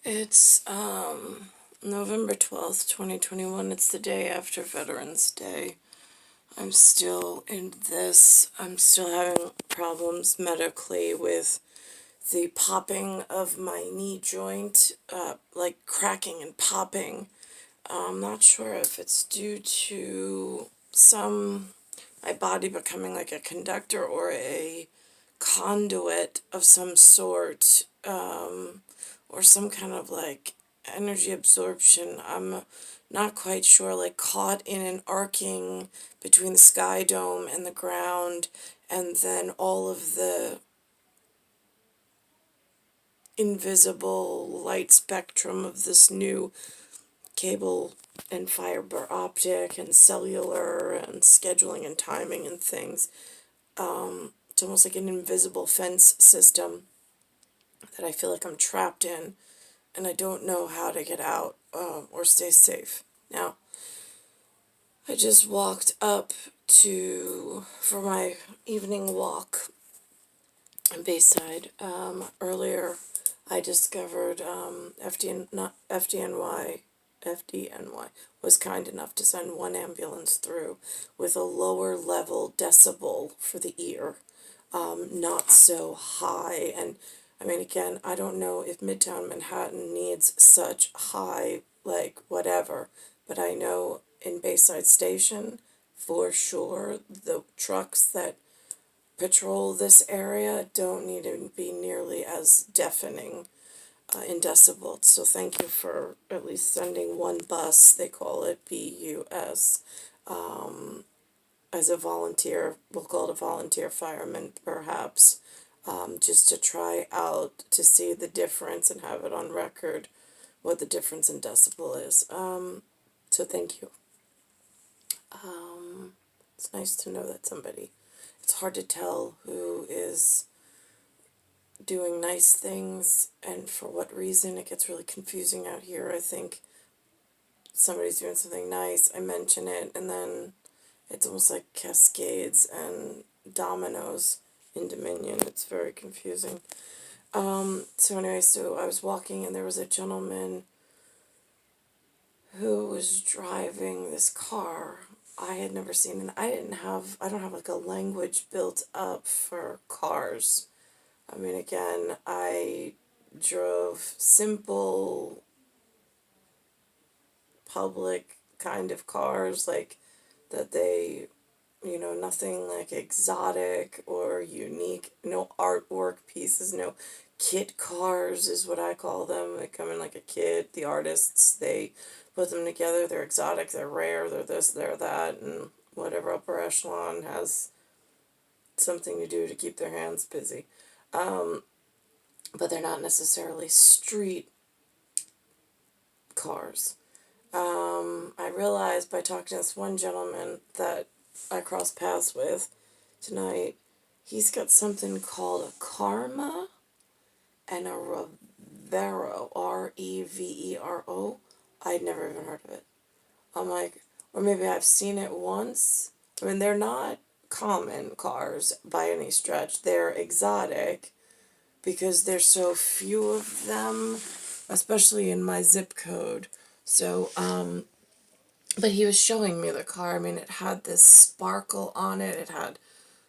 It's November 12th, 2021. It's the day after Veterans Day. I'm still in this. I'm still having problems medically with the popping of my knee joint, like cracking and popping. I'm not sure if it's due to my body becoming like a conductor or a conduit of some sort, or some kind of like energy absorption. I'm not quite sure, like caught in an arcing between the sky dome and the ground, and then all of the invisible light spectrum of this new cable and fiber optic and cellular and scheduling and timing and things. It's almost like an invisible fence system that I feel like I'm trapped in, and I don't know how to get out, or stay safe. Now, I just walked up for my evening walk in Bayside. Earlier, I discovered FDNY was kind enough to send one ambulance through with a lower level decibel for the ear, not so high. And I mean, again, I don't know if Midtown Manhattan needs such high, like, whatever, but I know in Bayside Station, for sure, the trucks that patrol this area don't need to be nearly as deafening, in decibels. So thank you for at least sending one bus, they call it BUS, as a volunteer. We'll call it a volunteer fireman, perhaps, just to try out to see the difference and have it on record what the difference in decibel is. So thank you. It's nice to know that somebody, it's hard to tell who is doing nice things and for what reason. It gets really confusing out here. I think somebody's doing something nice, I mention it, and then it's almost like cascades and dominoes in Dominion. It's very confusing. So anyway, so I was walking and there was a gentleman who was driving this car I had never seen, and I don't have like a language built up for cars. I mean, again, I drove simple public kind of cars, like that they, nothing like exotic or unique, no artwork pieces, no kit cars is what I call them. They come in like a kit. The artists, they put them together. They're exotic, they're rare, they're this, they're that, and whatever upper echelon has something to do to keep their hands busy. But they're not necessarily street cars. I realized by talking to this one gentleman that I crossed paths with tonight, he's got something called a Karma and a Revero, Revero. I'd never even heard of it. I'm like, or maybe I've seen it once. I mean, they're not common cars by any stretch. They're exotic because there's so few of them, especially in my zip code. So, but he was showing me the car. I mean, it had this sparkle on it. It had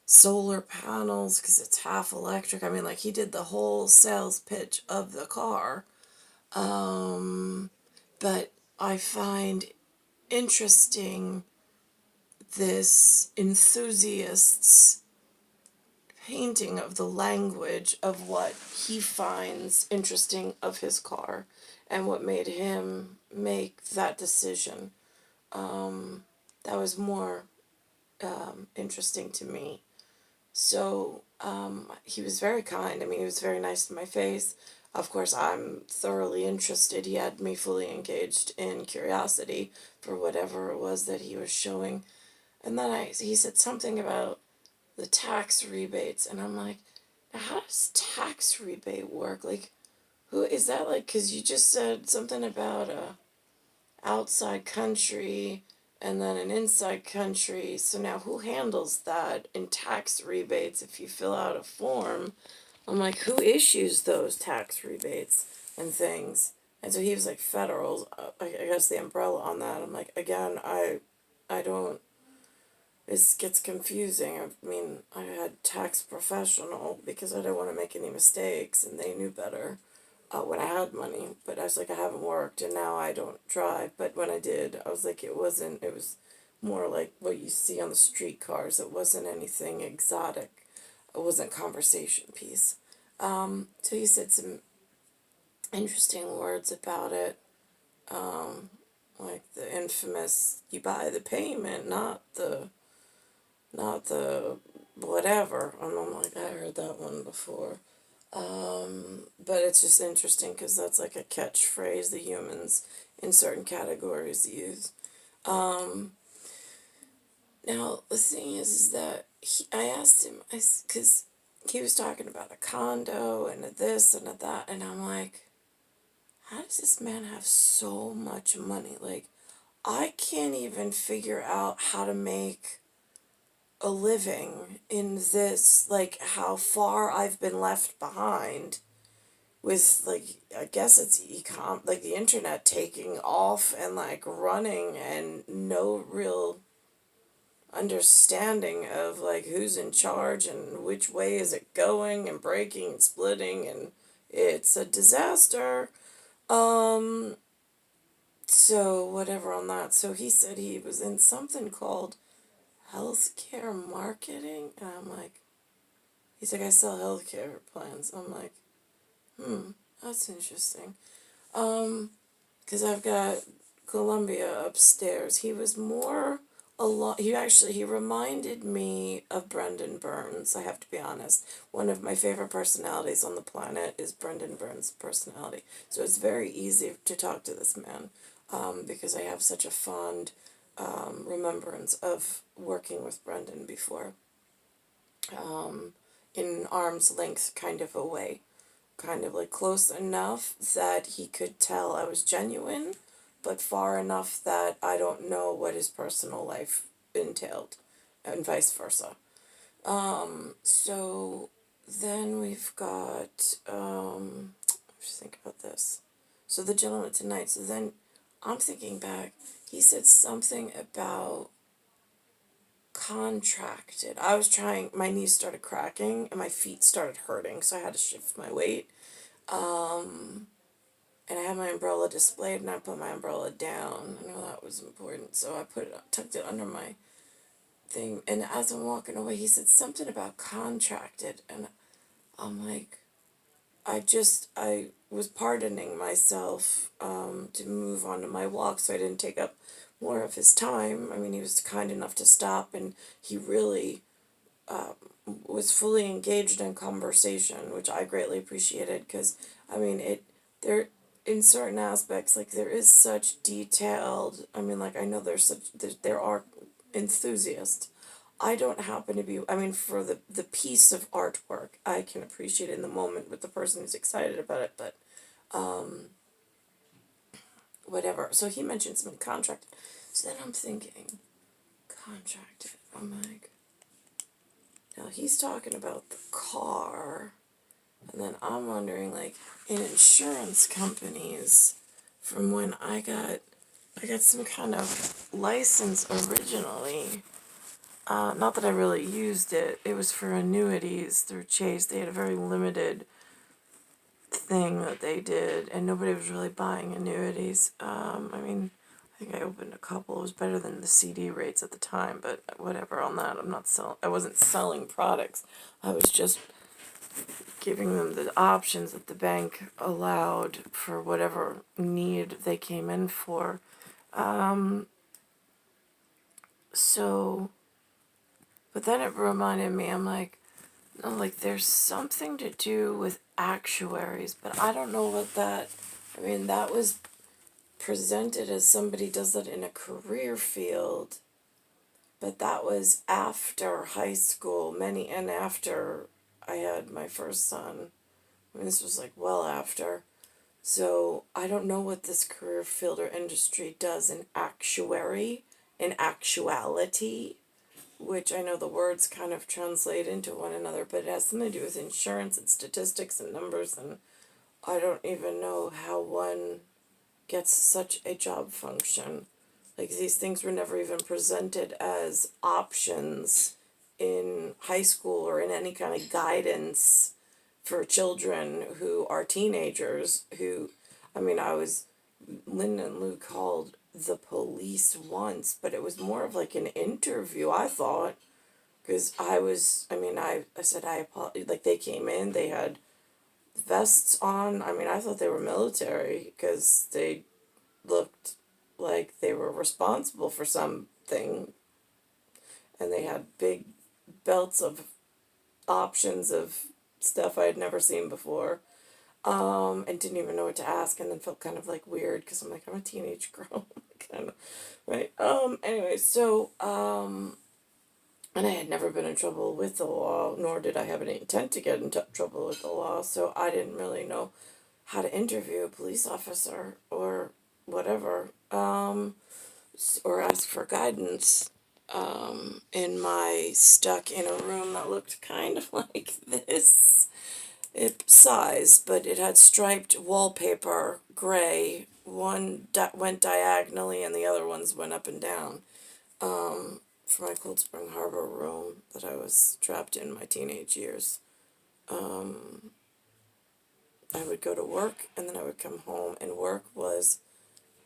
solar panels because it's half electric. I mean, like, he did the whole sales pitch of the car. But I find interesting this enthusiast's painting of the language of what he finds interesting of his car and what made him make that decision. That was more interesting to me. So he was very kind. I mean, he was very nice to my face. Of course, I'm thoroughly interested. He had me fully engaged in curiosity for whatever it was that he was showing. And then he said something about the tax rebates, and I'm like, now how does tax rebate work? Like, who is that? Like, because you just said something about a outside country and then an inside country. So now who handles that in tax rebates if you fill out a form? I'm like, who issues those tax rebates and things? And so he was like, federals, I guess the umbrella on that. I'm like, again, I don't, it gets confusing. I mean, I had tax professional because I didn't want to make any mistakes, and they knew better when I had money. But I was like, I haven't worked, and now I don't drive. But when I did, I was like, it was more like what you see on the streetcars. It wasn't anything exotic. It wasn't conversation piece. So he said some interesting words about it, like the infamous, you buy the payment, not the whatever. And I'm like, I heard that one before. But it's just interesting because that's like a catchphrase the humans in certain categories use. Now, the thing is that I asked him, because he was talking about a condo and a this and a that, and I'm like, how does this man have so much money? Like, I can't even figure out how to make a living in this, like how far I've been left behind with, like, I guess it's like the internet taking off and like running, and no real understanding of like who's in charge and which way is it going, and breaking and splitting, and it's a disaster. So whatever on that. So he said he was in something called healthcare marketing, and I'm like, he's like, I sell healthcare plans. I'm like, that's interesting. Because I've got Columbia upstairs. He was more a lot. He reminded me of Brendan Burns. I have to be honest. One of my favorite personalities on the planet is Brendan Burns' personality. So it's very easy to talk to this man, because I have such a fond remembrance of working with Brendan before, in arm's length kind of a way, kind of like close enough that he could tell I was genuine, but far enough that I don't know what his personal life entailed, and vice versa. So then we've got, just think about this. So the gentleman tonight, so then I'm thinking back, he said something about contracted. I was trying, my knees started cracking and my feet started hurting, so I had to shift my weight. And I had my umbrella displayed, and I put my umbrella down. I know that was important, so I tucked it under my thing. And as I'm walking away, he said something about contracted, and I'm like, I was pardoning myself to move on to my walk, so I didn't take up more of his time. I mean, he was kind enough to stop, and he really was fully engaged in conversation, which I greatly appreciated, because I mean there in certain aspects, like there is such detailed. I mean, like I know there are enthusiasts. I don't happen to be. I mean, for the piece of artwork, I can appreciate it in the moment with the person who's excited about it, but whatever. So he mentioned something contracted. So then I'm thinking, contracted. I'm like, now he's talking about the car. And then I'm wondering, like, in insurance companies, from when I got some kind of license originally. Not that I really used it. It was for annuities through Chase. They had a very limited thing that they did, and nobody was really buying annuities. I mean, I think I opened a couple. It was better than the CD rates at the time, but whatever on that. I wasn't selling products. I was just giving them the options that the bank allowed for whatever need they came in for. So, but then it reminded me, I'm like, no, like there's something to do with actuaries, but I don't know what that, I mean, that was presented as somebody does that in a career field, but that was after high school, and after I had my first son. I mean, this was like well after. So I don't know what this career field or industry does in actuality, which I know the words kind of translate into one another, but it has something to do with insurance and statistics and numbers and I don't even know how one gets such a job function. Like, these things were never even presented as options in high school or in any kind of guidance for children who are teenagers who, I mean, Lynn and Lou called the police once, but it was more of like an interview, I thought, because I said, I apologize, like, they came in, they had vests on, I mean, I thought they were military, because they looked like they were responsible for something, and they had big belts of options of stuff I had never seen before, and didn't even know what to ask, and then felt kind of like weird because I'm like, I'm a teenage girl, kind of, right? Anyway, so and I had never been in trouble with the law, nor did I have any intent to get into trouble with the law, so I didn't really know how to interview a police officer or whatever, or ask for guidance. In my stuck in a room that looked kind of like this size, but it had striped wallpaper, gray. One went diagonally, and the other ones went up and down. For my Cold Spring Harbor room that I was trapped in my teenage years. I would go to work, and then I would come home, and work was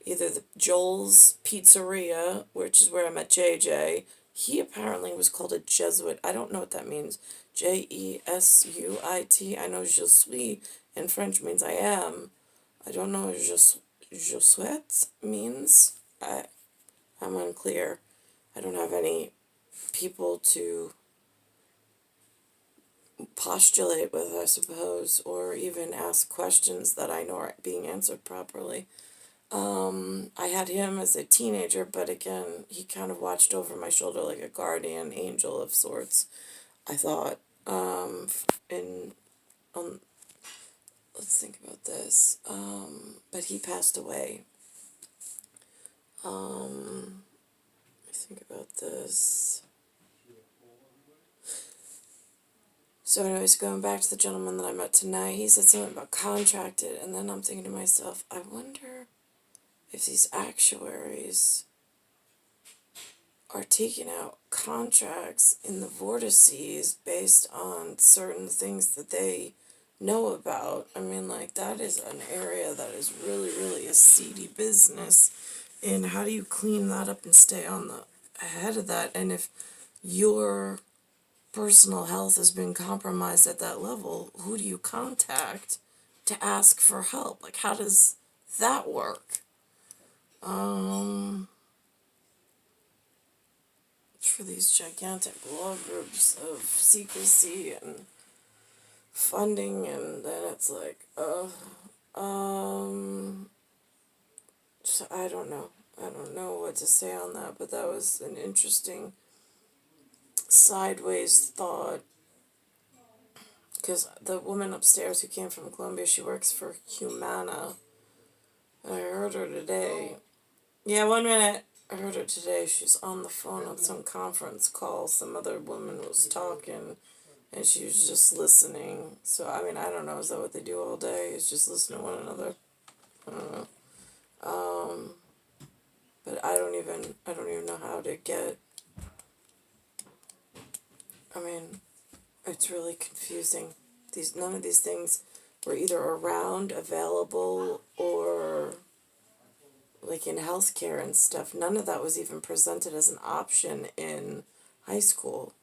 either the Joel's Pizzeria, which is where I met JJ. He apparently was called a Jesuit. I don't know what that means. Jesuit. I know je suis in French means I am. I don't know what je souhaite means. I'm unclear. I don't have any people to postulate with, I suppose, or even ask questions that I know are being answered properly. I had him as a teenager, but again, he kind of watched over my shoulder like a guardian angel of sorts, I thought. In Let's think about this. But he passed away. Let me think about this. So anyways, going back to the gentleman that I met tonight, he said something about contracted, and then I'm thinking to myself, I wonder if these actuaries are taking out contracts in the vortices based on certain things that they know about. I mean, like, that is an area that is really, really a seedy business. And how do you clean that up and stay on the ahead of that? And if your personal health has been compromised at that level, who do you contact to ask for help? Like, how does that work? For these gigantic law groups of secrecy and funding, and then it's like, so I don't know. I don't know what to say on that, but that was an interesting sideways thought. Because the woman upstairs who came from Colombia, she works for Humana. And I heard her today. Yeah, 1 minute. I heard her today. She's on the phone on some conference call. Some other woman was talking, and she was just listening. So, I mean, I don't know. Is that what they do all day? Is just listen to one another? I don't know. But I don't even know how to get. I mean, it's really confusing. None of these things were either around, available, or like in healthcare and stuff. None of that was even presented as an option in high school.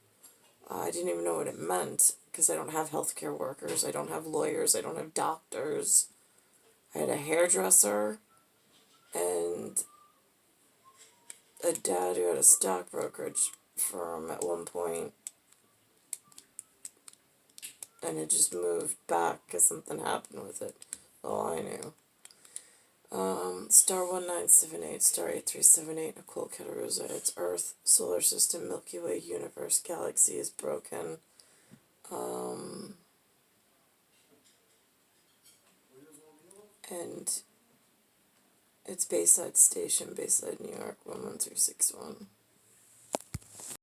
I didn't even know what it meant because I don't have healthcare workers, I don't have lawyers, I don't have doctors. I had a hairdresser and a dad who had a stock brokerage firm at one point, and it just moved back because something happened with it. All I knew. Star 1978, star 8378, Nicole, Cattaruzza. It's Earth, solar system, Milky Way, universe, galaxy is broken. And it's Bayside Station, Bayside, New York, 11361.